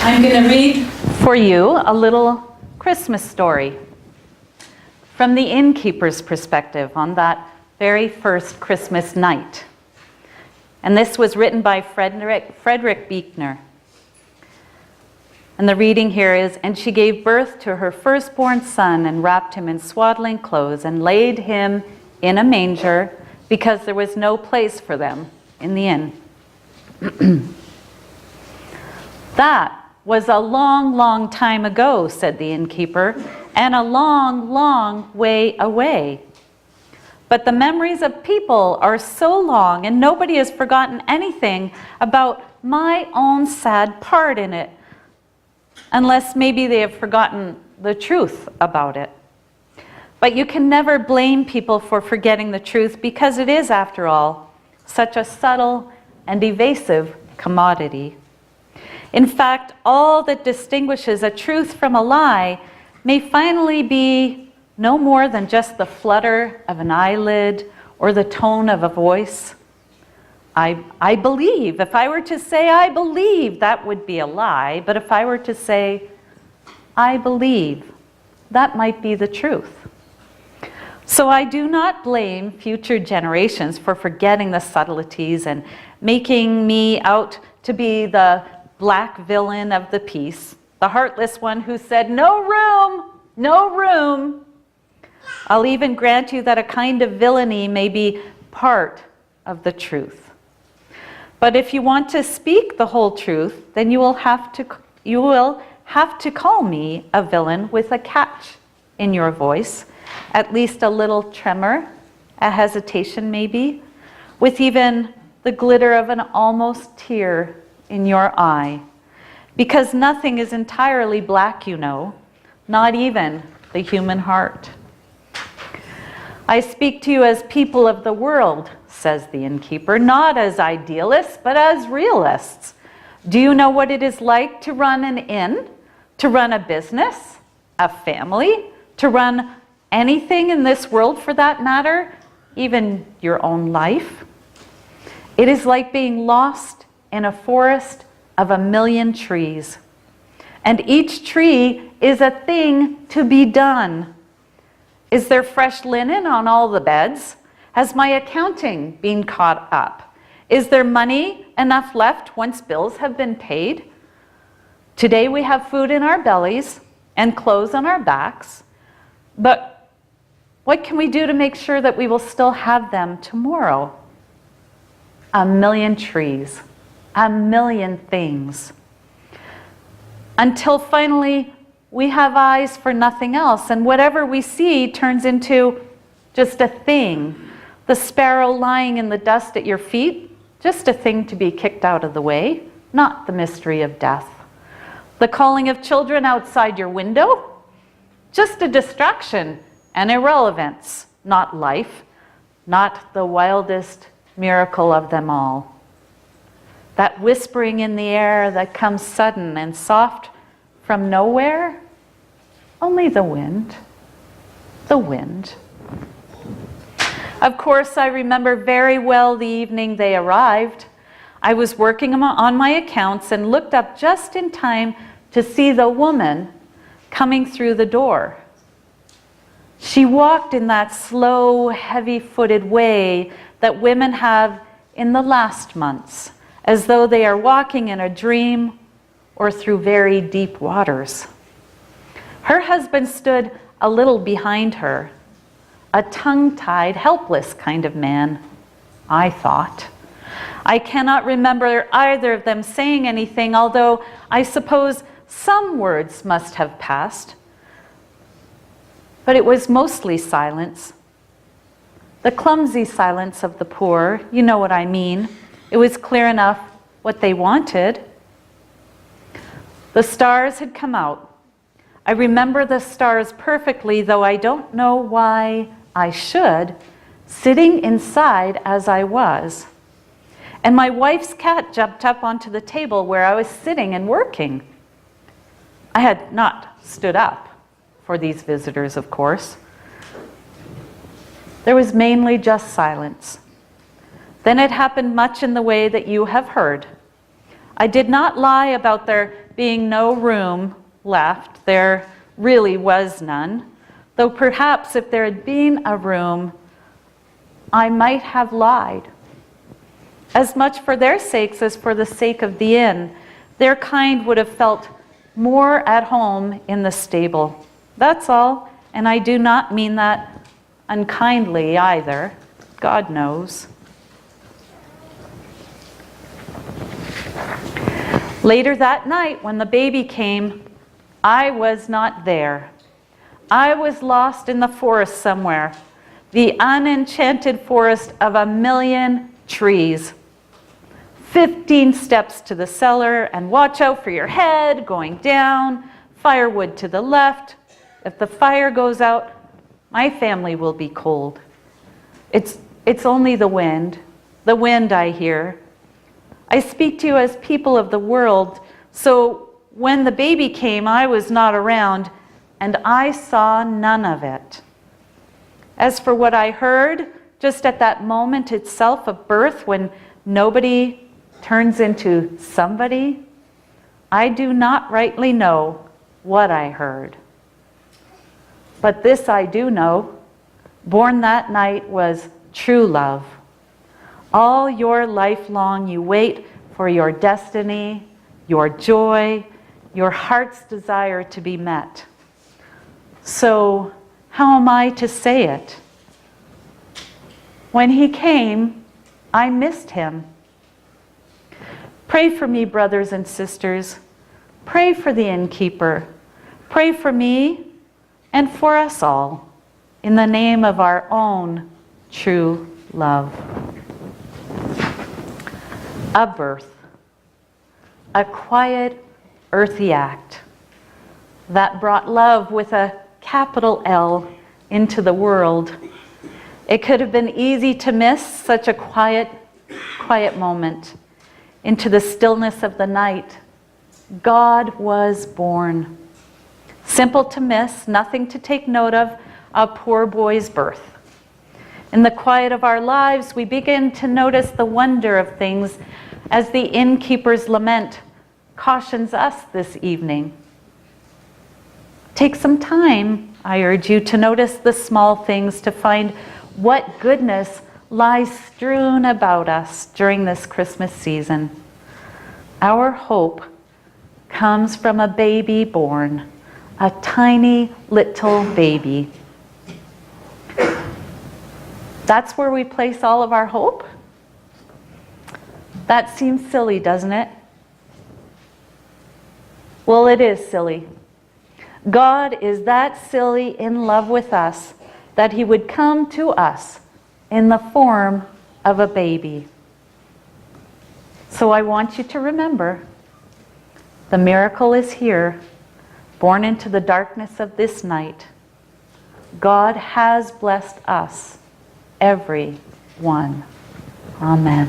I'm going to read for you a little Christmas story from the innkeeper's perspective on that very first Christmas night. And this was written by Frederick Buechner. And the reading here is, "And she gave birth to her firstborn son and wrapped him in swaddling clothes and laid him in a manger because there was no place for them in the inn." "That was a long, long time ago," said the innkeeper, "and a long, long way away. But the memories of people are so long, and nobody has forgotten anything about my own sad part in it, unless maybe they have forgotten the truth about it. But you can never blame people for forgetting the truth, because it is, after all, such a subtle and evasive commodity. In fact, all that distinguishes a truth from a lie may finally be no more than just the flutter of an eyelid or the tone of a voice. I believe. If I were to say I believe, that would be a lie. But if I were to say I believe, that might be the truth. So I do not blame future generations for forgetting the subtleties and making me out to be the black villain of the piece, the heartless one who said, "No room, no room." I'll even grant you that a kind of villainy may be part of the truth. But if you want to speak the whole truth, then you will have to call me a villain with a catch in your voice, at least a little tremor, a hesitation maybe, with even the glitter of an almost tear in your eye. Because nothing is entirely black, you know, not even the human heart. I speak to you as people of the world, says the innkeeper, not as idealists, but as realists. Do you know what it is like to run an inn, to run a business, a family, to run anything in this world for that matter, even your own life? It is like being lost in a forest of 1,000,000 trees. And each tree is a thing to be done. Is there fresh linen on all the beds? Has my accounting been caught up? Is there money enough left once bills have been paid? Today we have food in our bellies and clothes on our backs, but what can we do to make sure that we will still have them tomorrow? 1,000,000 trees, 1,000,000 things. Until finally we have eyes for nothing else, and whatever we see turns into just a thing. The sparrow lying in the dust at your feet, just a thing to be kicked out of the way, not the mystery of death. The calling of children outside your window, just a distraction and irrelevance, not life, not the wildest miracle of them all. That whispering in the air that comes sudden and soft from nowhere, only the wind, the wind. Of course, I remember very well the evening they arrived. I was working on my accounts and looked up just in time to see the woman coming through the door. She walked in that slow, heavy-footed way that women have in the last months, as though they are walking in a dream or through very deep waters. Her husband stood a little behind her, a tongue-tied, helpless kind of man, I thought. I cannot remember either of them saying anything, although I suppose some words must have passed. But it was mostly silence. The clumsy silence of the poor, you know what I mean. It was clear enough what they wanted. The stars had come out. I remember the stars perfectly, though I don't know why I should, sitting inside as I was. And my wife's cat jumped up onto the table where I was sitting and working. I had not stood up for these visitors, of course. There was mainly just silence. Then it happened much in the way that you have heard. I did not lie about their being no room left, there really was none, though perhaps if there had been a room, I might have lied. As much for their sakes as for the sake of the inn, their kind would have felt more at home in the stable. That's all, and I do not mean that unkindly either. God knows. Later that night, when the baby came, I was not there. I was lost in the forest somewhere, the unenchanted forest of 1,000,000 trees. 15 steps to the cellar, and watch out for your head going down, firewood to the left. If the fire goes out, my family will be cold. It's only the wind I hear. I speak to you as people of the world, so when the baby came, I was not around, and I saw none of it. As for what I heard, just at that moment itself of birth, when nobody turns into somebody, I do not rightly know what I heard. But this I do know, born that night was true love. All your life long you wait for your destiny, your joy, your heart's desire to be met. So how am I to say it? When he came, I missed him. Pray for me, brothers and sisters. Pray for the innkeeper. Pray for me and for us all, in the name of our own true love. A birth, a quiet, earthy act that brought love with a capital L into the world. It could have been easy to miss such a quiet moment. Into the stillness of the night, God was born. Simple to miss, nothing to take note of, a poor boy's birth. In the quiet of our lives, we begin to notice the wonder of things as the innkeeper's lament cautions us this evening. Take some time, I urge you, to notice the small things, to find what goodness lies strewn about us during this Christmas season. Our hope comes from a baby born, a tiny little baby. That's where we place all of our hope? That seems silly, doesn't it? Well, it is silly. God is that silly in love with us that he would come to us in the form of a baby. So I want you to remember, the miracle is here, born into the darkness of this night. God has blessed us, every one. Amen.